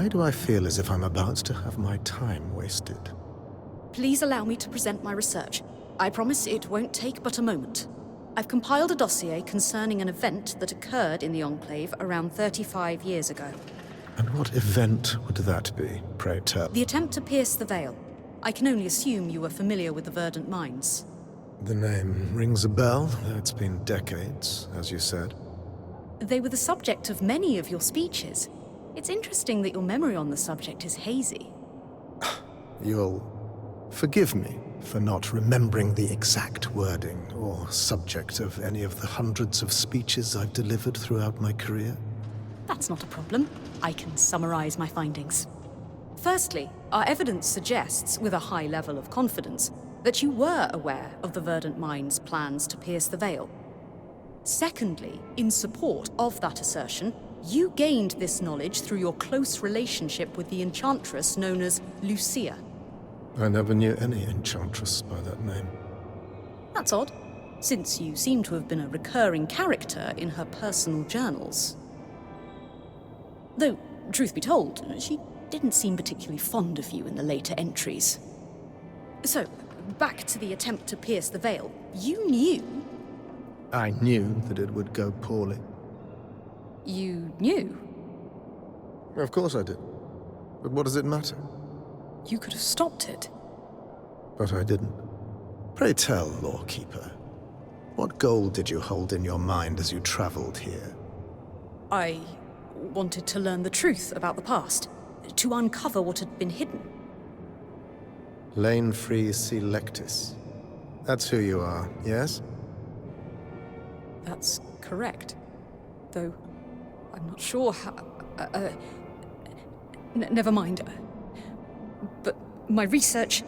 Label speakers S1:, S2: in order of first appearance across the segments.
S1: Why do I feel as if I'm about to have my time wasted?
S2: Please allow me to present my research. I promise it won't take but a moment. I've compiled a dossier concerning an event that occurred in the Enclave around 35 years ago.
S1: And what event would that be, pray tell?
S2: The attempt to pierce the veil. I can only assume you were familiar with the Verdant Mines.
S1: The name rings a bell, though it's been decades, as you said.
S2: They were the subject of many of your speeches. It's interesting that your memory on the subject is hazy.
S1: You'll forgive me for not remembering the exact wording or subject of any of the hundreds of speeches I've delivered throughout my career.
S2: That's not a problem. I can summarize my findings. Firstly, our evidence suggests, with a high level of confidence, that you were aware of the Verdant Mines' plans to pierce the veil. Secondly, in support of that assertion, you gained this knowledge through your close relationship with the enchantress known as Lucia.
S1: I never knew any enchantress by that name.
S2: That's odd, since you seem to have been a recurring character in her personal journals. Though, truth be told, she didn't seem particularly fond of you in the later entries. So, back to the attempt to pierce the veil. You knew...
S1: I knew that it would go poorly.
S2: You knew?
S1: Of course I did. But what does it matter?
S2: You could have stopped it.
S1: But I didn't. Pray tell, Lawkeeper, what goal did you hold in your mind as you traveled here?
S2: I wanted to learn the truth about the past, to uncover what had been hidden.
S1: Lane Free Selectus. That's who you are, yes?
S2: That's correct. Though, I'm not sure how... never mind. But my research...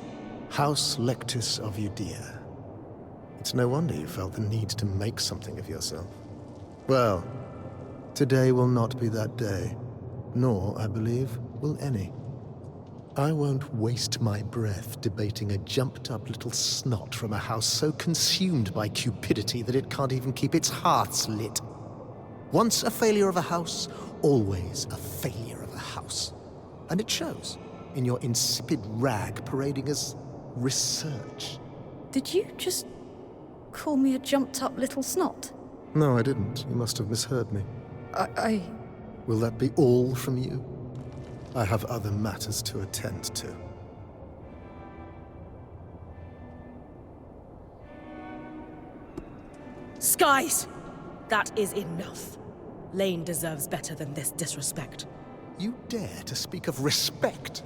S1: House Lectus of Udea. It's no wonder you felt the need to make something of yourself. Well, today will not be that day. Nor, I believe, will any. I won't waste my breath debating a jumped-up little snot from a house so consumed by cupidity that it can't even keep its hearts lit. Once a failure of a house, always a failure of a house. And it shows in your insipid rag parading as research.
S2: Did you just call me a jumped-up little snot?
S1: No, I didn't. You must have misheard me.
S2: I...
S1: Will that be all from you? I have other matters to attend to.
S3: Skies! That is enough. Lane deserves better than this disrespect.
S1: You dare to speak of respect?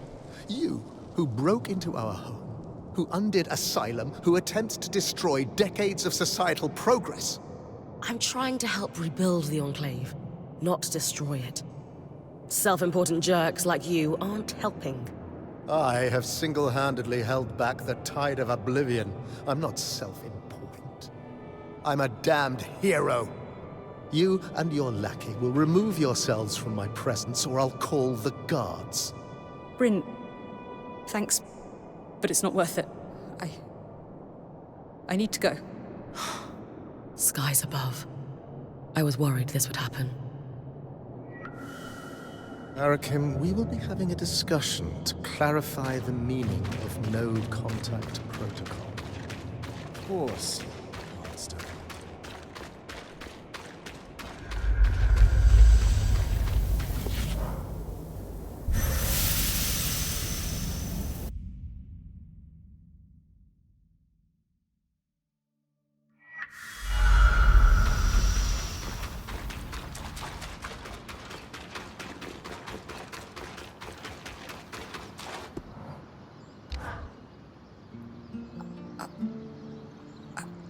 S1: You, who broke into our home, who undid Asylum, who attempts to destroy decades of societal progress.
S3: I'm trying to help rebuild the Enclave, not destroy it. Self-important jerks like you aren't helping.
S1: I have single-handedly held back the tide of oblivion. I'm not self-important. I'm a damned hero. You and your lackey will remove yourselves from my presence, or I'll call the guards.
S2: Bryn, thanks, but it's not worth it. I need to go.
S3: Skies above. I was worried this would happen.
S1: Arakim, we will be having a discussion to clarify the meaning of no-contact protocol. Of course, monster.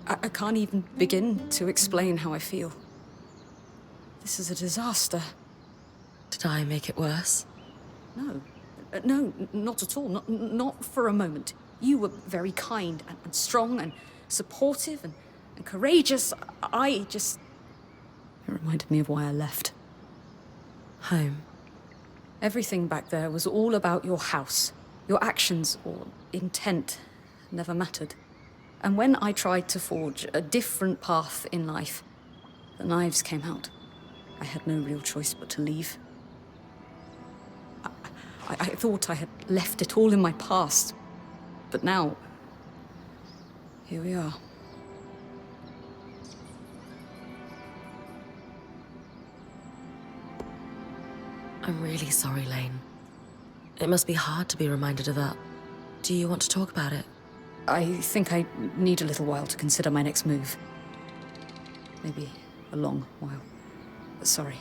S2: I can't even begin to explain how I feel. This is a disaster.
S3: Did I make it worse?
S2: No. No, not at all. Not for a moment. You were very kind and strong and supportive and courageous. It reminded me of why I left.
S3: Home.
S2: Everything back there was all about your house. Your actions or intent never mattered. And when I tried to forge a different path in life, the knives came out. I had no real choice but to leave. I thought I had left it all in my past. But now, here we are.
S3: I'm really sorry, Lane. It must be hard to be reminded of that. Do you want to talk about it?
S2: I think I need a little while to consider my next move. Maybe a long while. Sorry.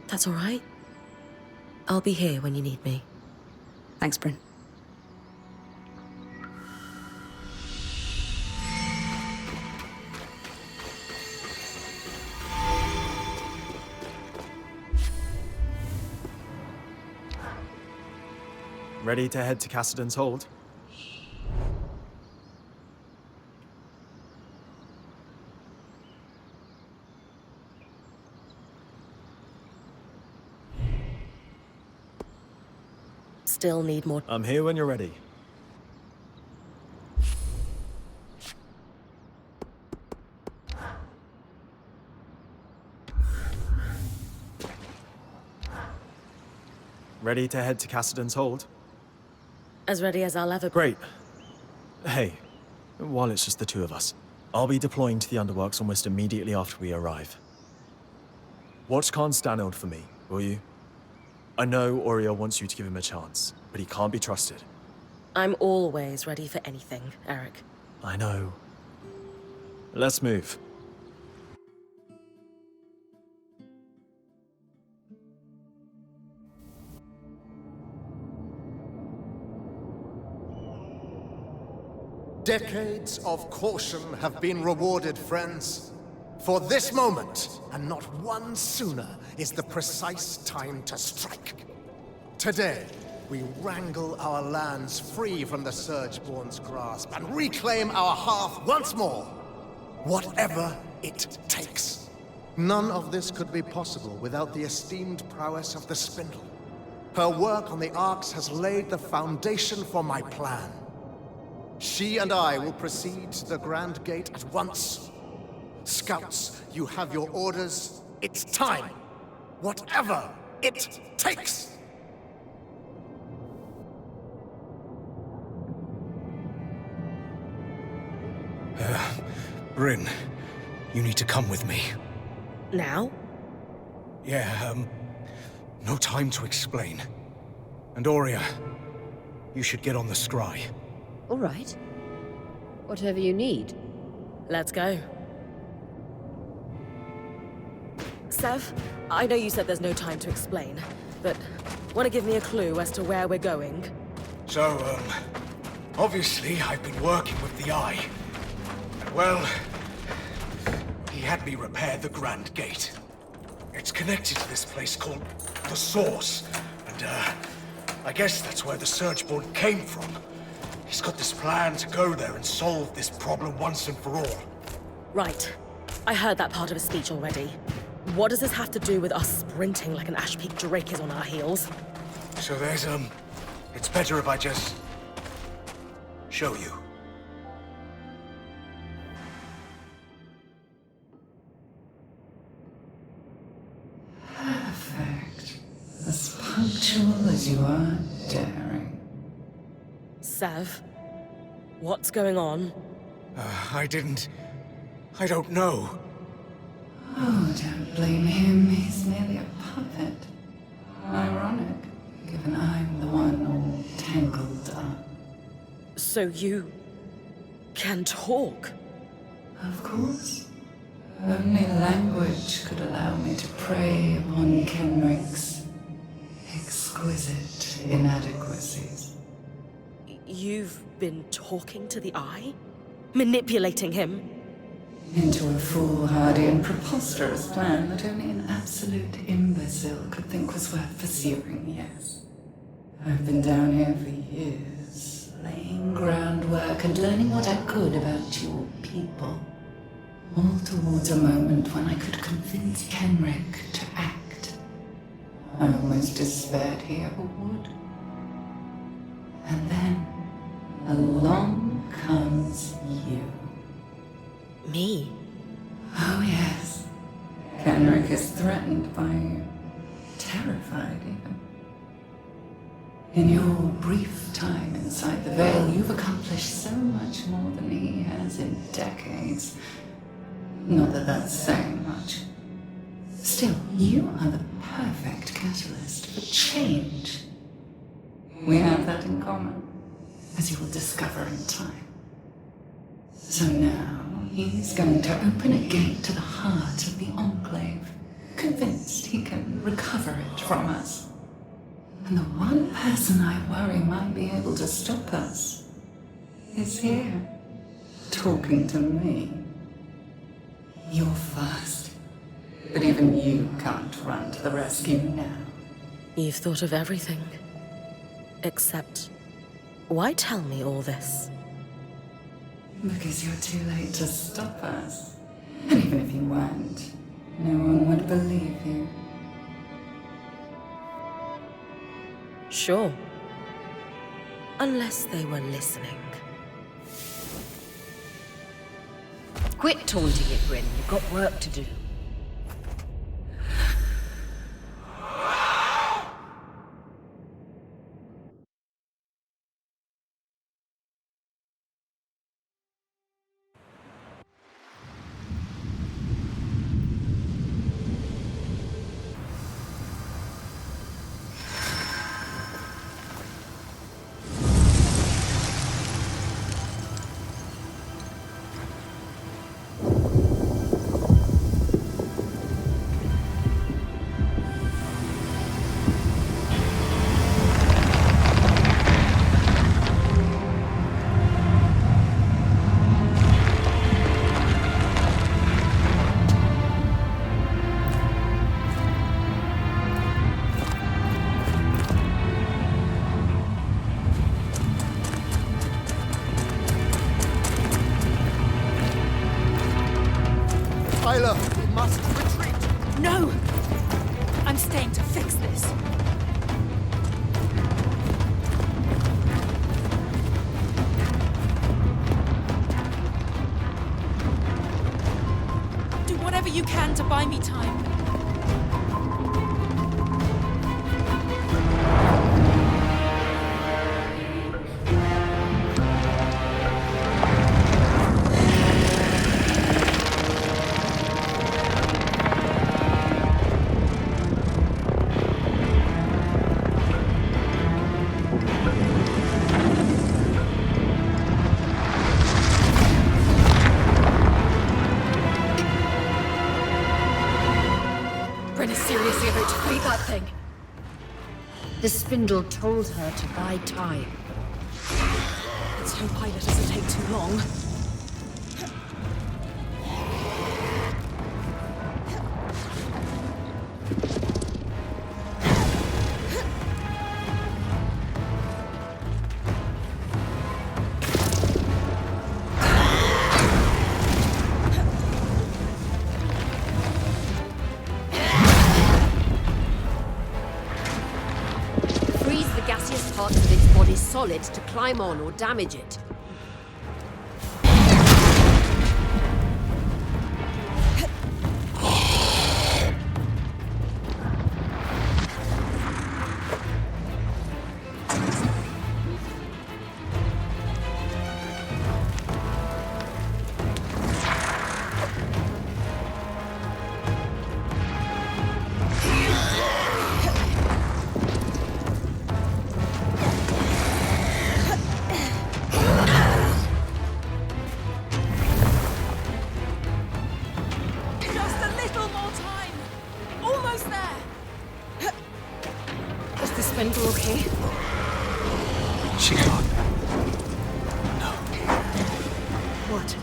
S3: That's all right. I'll be here when you need me.
S2: Thanks, Bryn.
S4: Ready to head to Cassidon's Hold?
S3: Still need more.
S4: I'm here when you're ready. Ready to head to Cassidon's Hold?
S3: As ready as I'll ever be.
S4: Great. Hey, while it's just the two of us, I'll be deploying to the Underworks almost immediately after we arrive. Watch Khan Stanold for me, will you? I know Oriel wants you to give him a chance, but he can't be trusted.
S3: I'm always ready for anything, Eric.
S4: I know. Let's move.
S1: Decades of caution have been rewarded, friends. For this moment, and not one sooner, is the precise time to strike. Today, we wrangle our lands free from the Surgeborn's grasp and reclaim our hearth once more. Whatever it takes. None of this could be possible without the esteemed prowess of the Spindle. Her work on the Arks has laid the foundation for my plan. She and I will proceed to the Grand Gate at once. Scouts, you have your orders. It's time. Whatever it takes.
S5: Bryn, you need to come with me.
S3: Now?
S5: Yeah, no time to explain. And Aurea, you should get on the scry.
S6: All right. Whatever you need.
S3: Let's go. Sev, I know you said there's no time to explain, but want to give me a clue as to where we're going?
S5: So, obviously I've been working with the Eye. And well, he had me repair the Grand Gate. It's connected to this place called the Source, and I guess that's where the Surgeborn came from. He's got this plan to go there and solve this problem once and for all.
S3: Right. I heard that part of his speech already. What does this have to do with us sprinting like an Ash-Peak Drake is on our heels?
S5: So there's, it's better if I just show you.
S7: Perfect. As punctual as you are daring.
S3: Sev, what's going on?
S5: I don't know.
S7: Oh, don't blame him. He's merely a puppet. Ironic, given I'm the one all tangled up.
S3: So you can talk?
S7: Of course. Only language could allow me to prey upon Kenrick's exquisite inadequacies.
S3: You've been talking to the Eye? Manipulating him?
S7: Into a foolhardy and preposterous plan that only an absolute imbecile could think was worth pursuing, yes. I've been down here for years, laying groundwork and learning what I could about your people. All towards a moment when I could convince Kenrick to act. I almost despaired he ever would. And then, along comes you.
S3: Me?
S7: Oh, yes. Kenrick is threatened by you. Terrified, even. In your brief time inside the Veil, you've accomplished so much more than he has in decades. Not that that's saying much. Still, you are the perfect catalyst for change. We have that in common, as you will discover in time. So now, he's going to open a gate to the heart of the Enclave, convinced he can recover it from us. And the one person I worry might be able to stop us is here, talking to me. You're first, but even you can't run to the rescue now.
S3: You've thought of everything. Except, why tell me all this?
S7: Because you're too late to stop us. And even if you weren't, no one would believe you.
S3: Sure. Unless they were listening.
S6: Quit taunting it, Bryn. You've got work to do.
S1: Tyler, we must retreat.
S2: No! I'm staying to fix this. Do whatever you can to buy me time. Seriously about to fight that thing.
S6: The spindle told her to buy time.
S2: Let's hope Hyla doesn't take too long.
S6: Parts of its body solid to climb on or damage it.
S2: Spindle okay?
S5: She can't. No.
S2: What?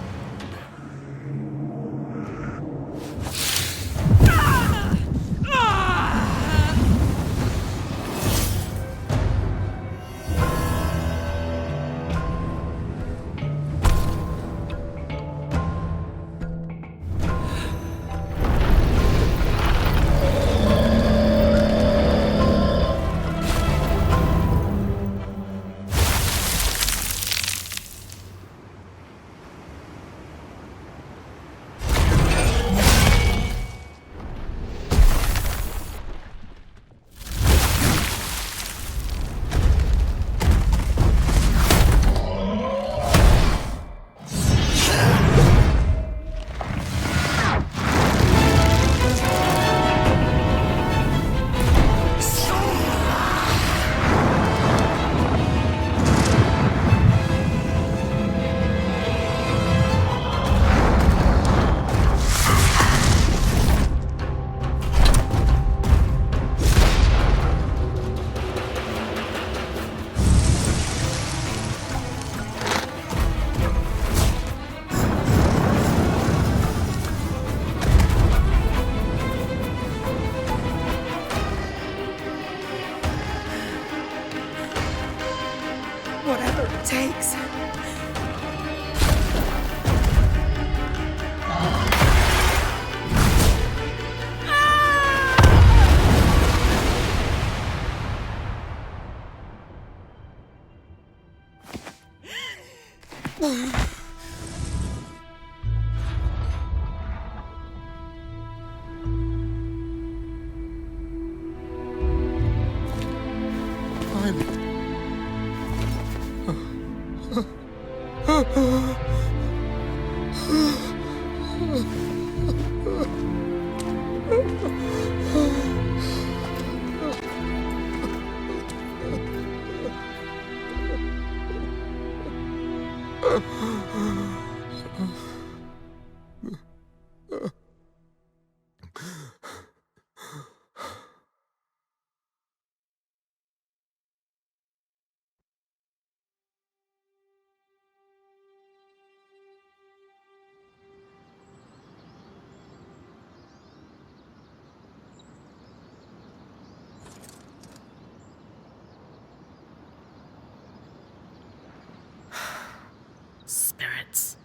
S3: Spirits.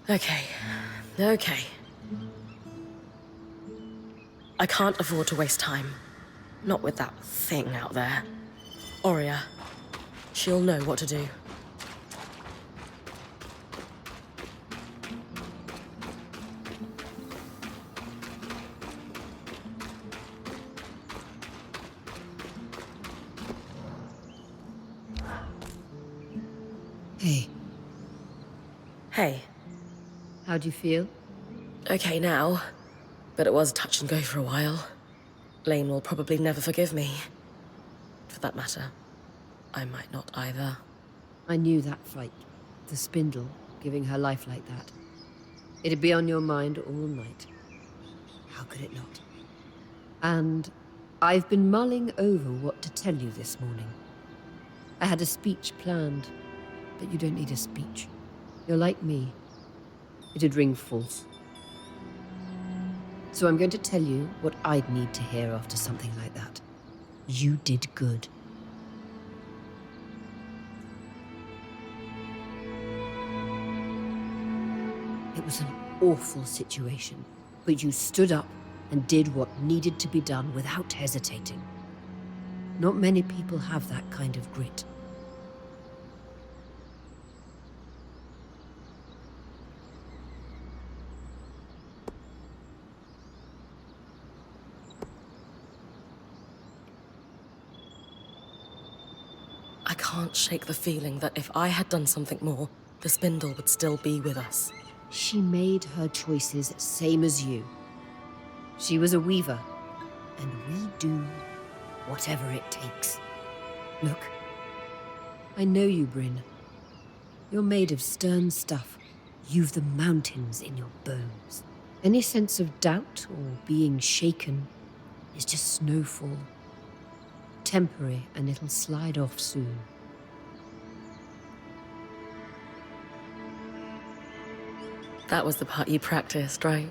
S3: Okay. Okay. I can't afford to waste time. Not with that thing out there. Aurea. She'll know what to do.
S8: Hey,
S3: Hey.
S8: how do you feel?
S3: Okay now. But it was touch and go for a while. Lane will probably never forgive me. For that matter, I might not either.
S8: I knew that fight. The spindle, giving her life like that. It'd be on your mind all night. How could it not? And I've been mulling over what to tell you this morning. I had a speech planned, but you don't need a speech. You're like me. It'd ring false. So I'm going to tell you what I'd need to hear after something like that. You did good. It was an awful situation, but you stood up and did what needed to be done without hesitating. Not many people have that kind of grit.
S3: I can't shake the feeling that if I had done something more, the spindle would still be with us.
S8: She made her choices same as you. She was a weaver, and we do whatever it takes. Look, I know you, Bryn. You're made of stern stuff. You've the mountains in your bones. Any sense of doubt or being shaken is just snowfall. Temporary, and it'll slide off soon.
S3: That was the part you practiced, right?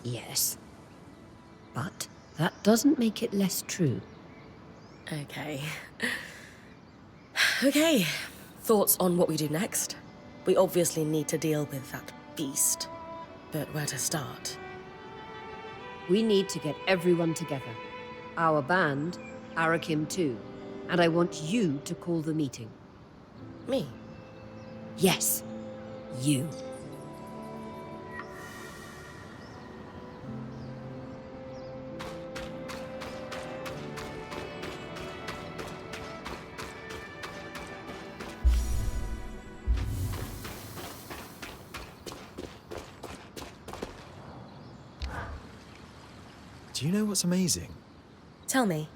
S8: Yes. But that doesn't make it less true.
S3: Okay. Okay. Thoughts on what we do next? We obviously need to deal with that beast. But where to start?
S8: We need to get everyone together. Our band, Arakim too. And I want you to call the meeting.
S3: Me?
S8: Yes, you.
S4: Do you know what's amazing?
S3: Tell me.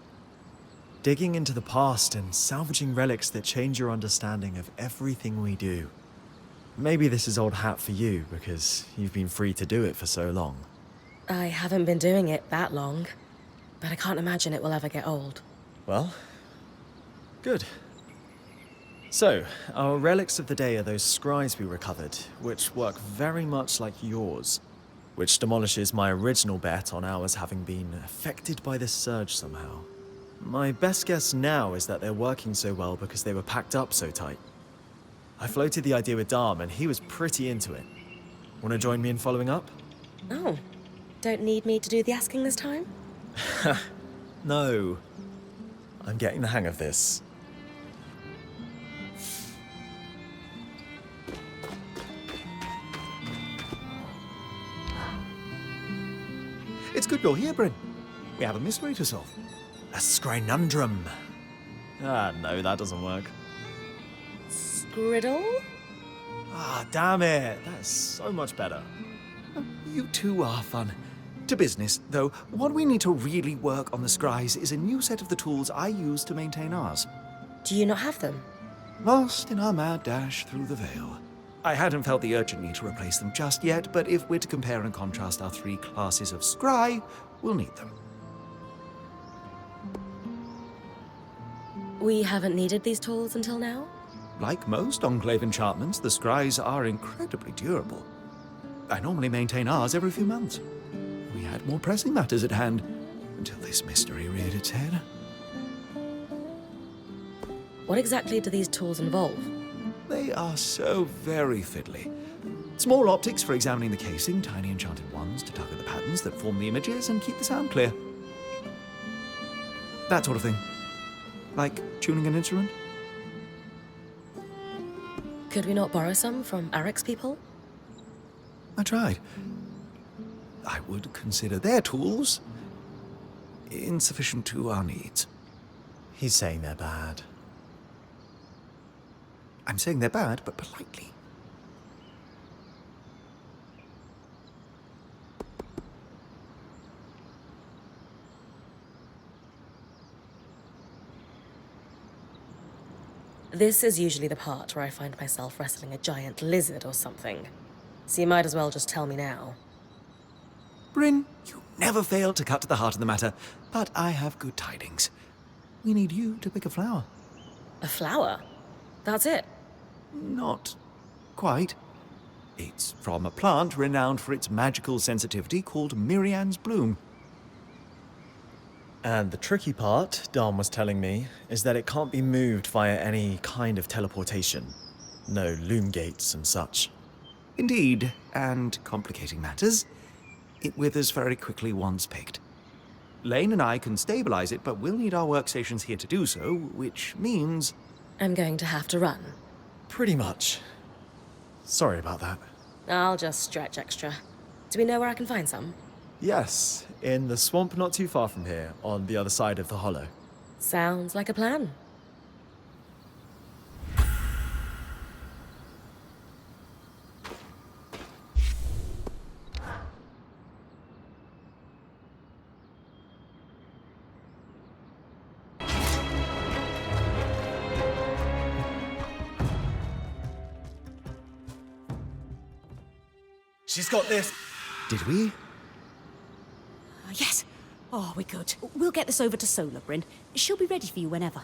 S4: Digging into the past and salvaging relics that change your understanding of everything we do. Maybe this is old hat for you, because you've been free to do it for so long.
S3: I haven't been doing it that long, but I can't imagine it will ever get old.
S4: Well, good. So, our relics of the day are those scries we recovered, which work very much like yours, which demolishes my original bet on ours having been affected by this surge somehow. My best guess now is that they're working so well because they were packed up so tight. I floated the idea with Dharm and he was pretty into it. Want to join me in following up?
S3: Oh, don't need me to do the asking this time?
S4: No. I'm getting the hang of this.
S9: It's good you're here, Bryn. We have a mystery to solve.
S4: A scrinundrum. Ah, no, that doesn't work.
S3: Scriddle?
S4: Ah, damn it. That's so much better.
S9: You two are fun. To business, though, what we need to really work on the scries is a new set of the tools I use to maintain ours.
S3: Do you not have them?
S9: Lost in our mad dash through the veil. I hadn't felt the urgent need to replace them just yet, but if we're to compare and contrast our 3 classes of scry, we'll need them.
S3: We haven't needed these tools until now?
S9: Like most Enclave enchantments, the scries are incredibly durable. I normally maintain ours every few months. We had more pressing matters at hand until this mystery reared its head.
S3: What exactly do these tools involve?
S9: They are so very fiddly. Small optics for examining the casing, tiny enchanted ones to tug at the patterns that form the images and keep the sound clear. That sort of thing. Like tuning an instrument.
S3: Could we not borrow some from Arek's people?
S9: I tried. I would consider their tools insufficient to our needs.
S4: He's saying they're bad.
S9: I'm saying they're bad, but politely.
S3: This is usually the part where I find myself wrestling a giant lizard or something. So you might as well just tell me now.
S9: Bryn, you never fail to cut to the heart of the matter, but I have good tidings. We need you to pick a flower.
S3: A flower? That's it?
S9: Not quite. It's from a plant renowned for its magical sensitivity called Mirian's Bloom.
S4: And the tricky part, Dom was telling me, is that it can't be moved via any kind of teleportation. No loom gates and such.
S9: Indeed, and complicating matters, it withers very quickly once picked. Lane and I can stabilize it, but we'll need our workstations here to do so, which means...
S3: I'm going to have to run.
S4: Pretty much. Sorry about that.
S3: I'll just stretch extra. Do we know where I can find some?
S4: Yes, in the swamp not too far from here, on the other side of the hollow.
S3: Sounds like a plan.
S4: She's got this.
S9: Did we?
S2: Yes. Oh, we're good. We'll get this over to Solar, Bryn. She'll be ready for you whenever.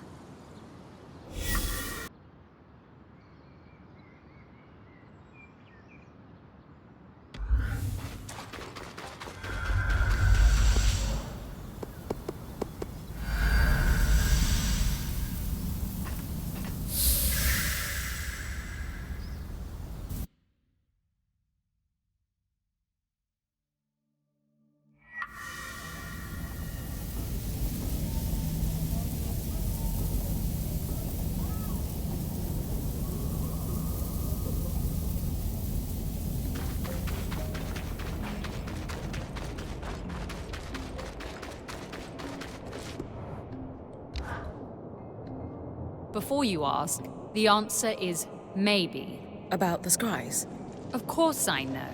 S10: Before you ask, the answer is maybe.
S3: About the scries?
S10: Of course I know.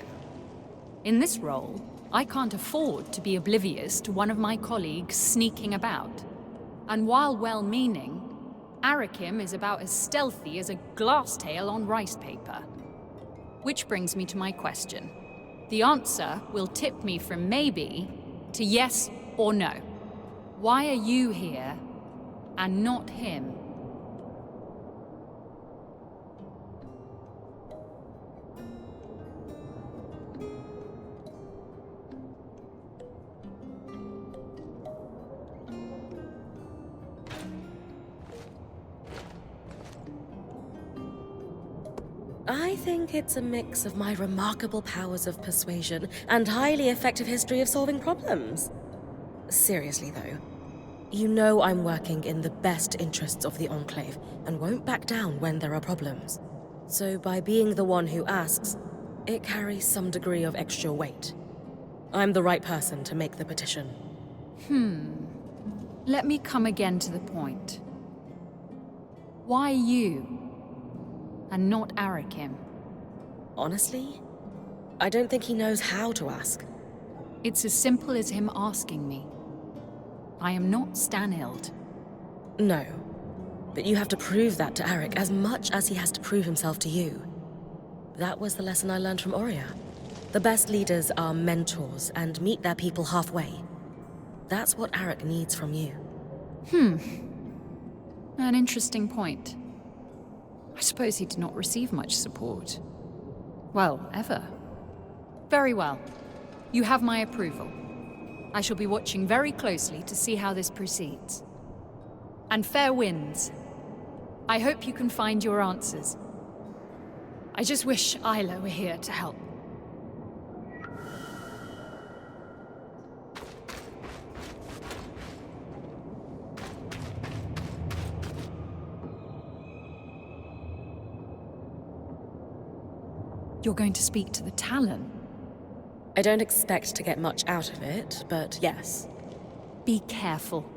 S10: In this role, I can't afford to be oblivious to one of my colleagues sneaking about. And while well-meaning, Arakim is about as stealthy as a glass tail on rice paper. Which brings me to my question. The answer will tip me from maybe to yes or no. Why are you here and not him?
S3: I think it's a mix of my remarkable powers of persuasion and highly effective history of solving problems. Seriously, though, You know I'm working in the best interests of the Enclave and won't back down when there are problems. So by being the one who asks, it carries some degree of extra weight. I'm the right person to make the petition.
S10: Let me come again to the point. Why you? And not Arakim?
S3: Honestly, I don't think he knows how to ask.
S10: It's as simple as him asking me. I am not Stanild.
S3: No, but you have to prove that to Arik as much as he has to prove himself to you. That was the lesson I learned from Oria. The best leaders are mentors and meet their people halfway. That's what Arik needs from you.
S10: An interesting point. I suppose he did not receive much support. Well, ever. Very well. You have my approval. I shall be watching very closely to see how this proceeds. And fair winds. I hope you can find your answers. I just wish Isla were here to help. You're going to speak to the Talon?
S3: I don't expect to get much out of it, but yes.
S10: Be careful.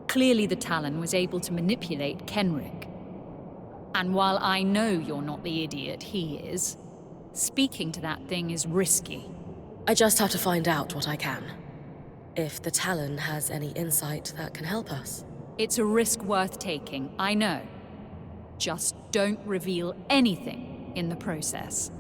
S10: Clearly the Talon was able to manipulate Kenrick. And while I know you're not the idiot he is, speaking to that thing is risky.
S3: I just have to find out what I can. If the Talon has any insight that can help us.
S10: It's a risk worth taking, I know. Just don't reveal anything in the process.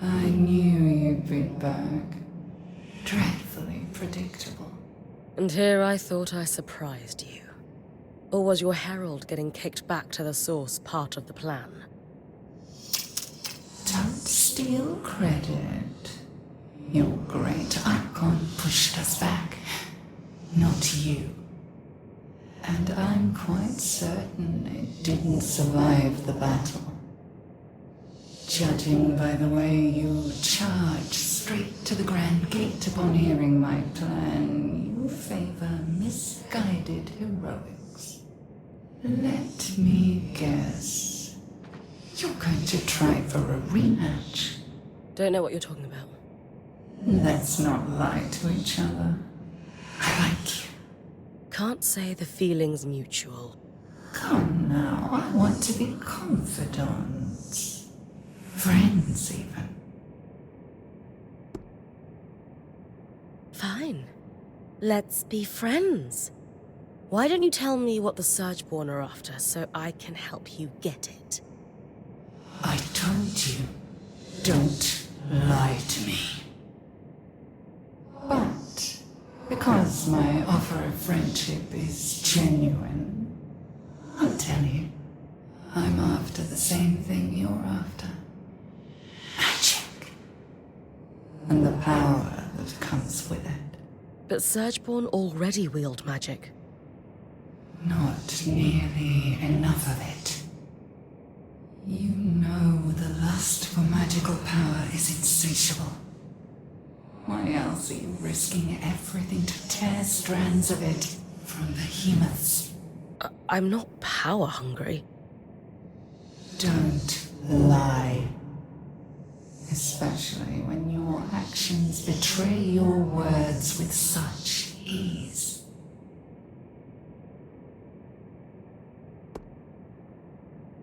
S7: I knew you'd be back. Dreadfully predictable.
S3: And here I thought I surprised you. Or was your herald getting kicked back to the source part of the plan?
S7: Don't steal credit. Your great Archon pushed us back, not you. And I'm quite certain it didn't survive the battle. Judging by the way you charged straight to the Grand Gate upon hearing my plan, you favor misguided heroics. Let me guess. You're going to try for a rematch.
S3: Don't know what you're talking about.
S7: Let's not lie to each other. I like you.
S3: Can't say the feeling's mutual.
S7: Come now, I want to be confidants. Friends, even.
S3: Fine. Let's be friends. Why don't you tell me what the Surgeborn are after so I can help you get it?
S7: I told you, don't lie to me. But because my offer of friendship is genuine, I'll tell you. I'm after the same thing you're after. Magic. And the power that comes with it.
S3: But Surgeborn already wield magic.
S7: Not nearly enough of it. You know the lust for magical power is insatiable. Why else are you risking everything to tear strands of it from behemoths?
S3: I'm not power hungry.
S7: Don't lie. Especially when your actions betray your words with such ease.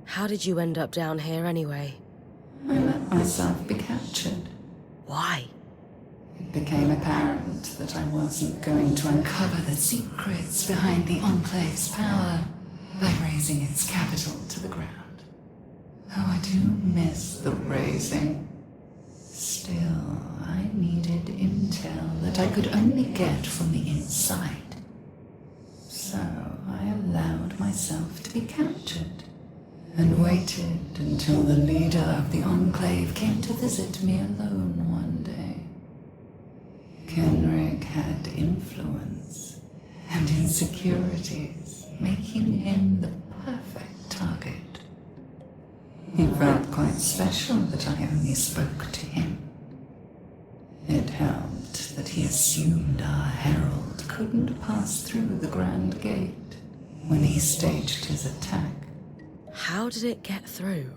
S3: How did you end up down here anyway?
S7: I let myself be captured.
S3: Why?
S7: It became apparent that I wasn't going to uncover the secrets behind the Enclave's power by razing its capital to the ground. Oh, I do miss the razing. Still, I needed intel that I could only get from the inside. So I allowed myself to be captured and waited until the leader of the Enclave came to visit me alone one day. Kenrick had influence and insecurities, making him the perfect target. He felt quite special that I only spoke to him. It helped that he assumed our herald couldn't pass through the Grand Gate when he staged his attack.
S3: How did it get through?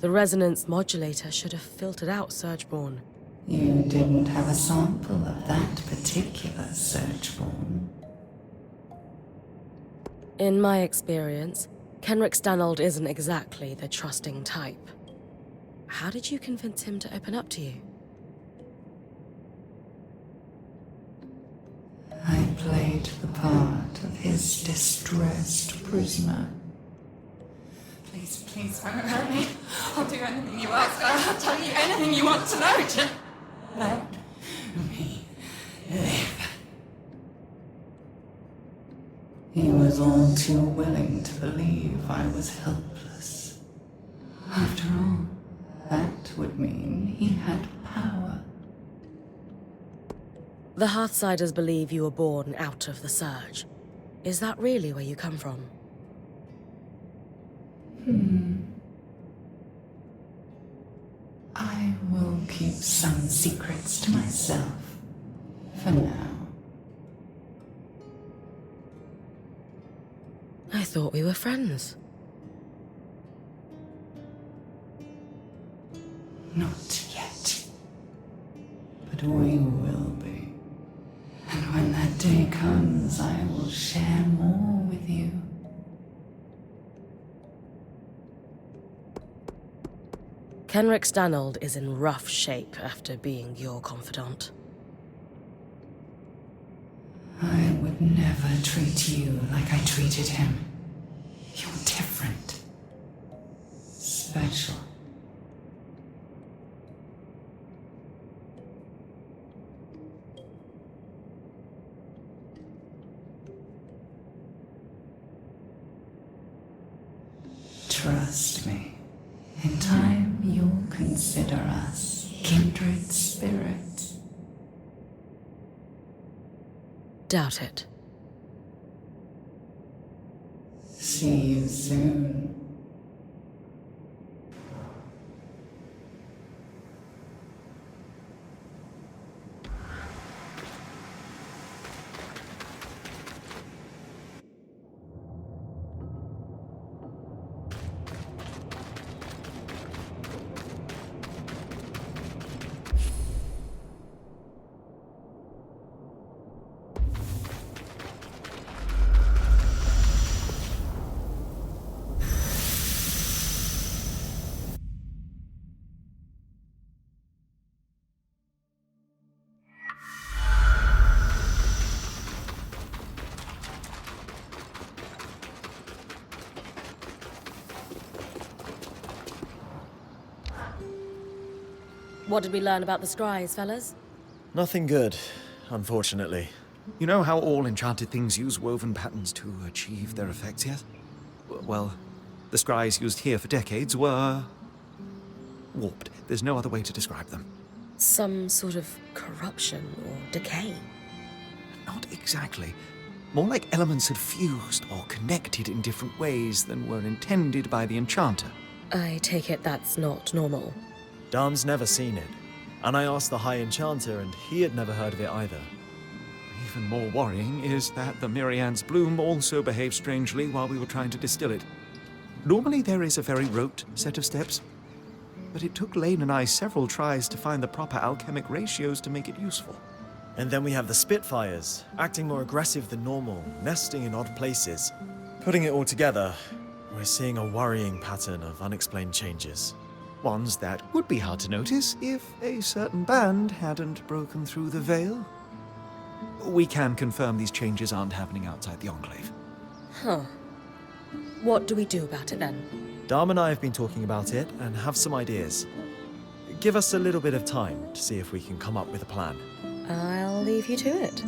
S3: The resonance modulator should have filtered out Surgeborn.
S7: You didn't have a sample of that particular Surgeborn.
S3: In my experience, Kenrick Stanold isn't exactly the trusting type. How did you convince him to open up to you?
S7: I played the part of his distressed prisoner. Please don't hurt me. I'll do anything you ask. I'll tell you anything you want to know. Just let me live. He was all too willing to believe I was helpless. After all, that would mean he had power.
S3: The Hearthsiders believe you were born out of the Surge. Is that really where you come from?
S7: I will keep some secrets to myself, for now.
S3: I thought we were friends.
S7: Not yet. But we will be. And when that day comes, I will share more with you.
S3: Kenrick Stanold is in rough shape after being your confidant.
S7: I would never treat you like I treated him. You're different. Special. Trust me. In time, you'll consider us kindred spirits.
S3: Doubt it.
S7: See you soon.
S3: What did we learn about the scries, fellas?
S4: Nothing good, unfortunately.
S9: You know how all enchanted things use woven patterns to achieve their effects yet? Well, the scries used here for decades were warped. There's no other way to describe them.
S3: Some sort of corruption or decay?
S9: Not exactly. More like elements had fused or connected in different ways than were intended by the enchanter.
S3: I take it that's not normal.
S4: Darm's never seen it, and I asked the High Enchanter, and he had never heard of it either.
S9: Even more worrying is that the Myrian's bloom also behaved strangely while we were trying to distill it. Normally there is a very rote set of steps, but it took Lane and I several tries to find the proper alchemic ratios to make it useful.
S4: And then we have the Spitfires, acting more aggressive than normal, nesting in odd places. Putting it all together, we're seeing a worrying pattern of unexplained changes.
S9: Ones that would be hard to notice if a certain band hadn't broken through the veil. We can confirm these changes aren't happening outside the Enclave.
S3: Huh. What do we do about it then?
S4: Darm and I have been talking about it and have some ideas. Give us a little bit of time to see if we can come up with a plan.
S3: I'll leave you to it.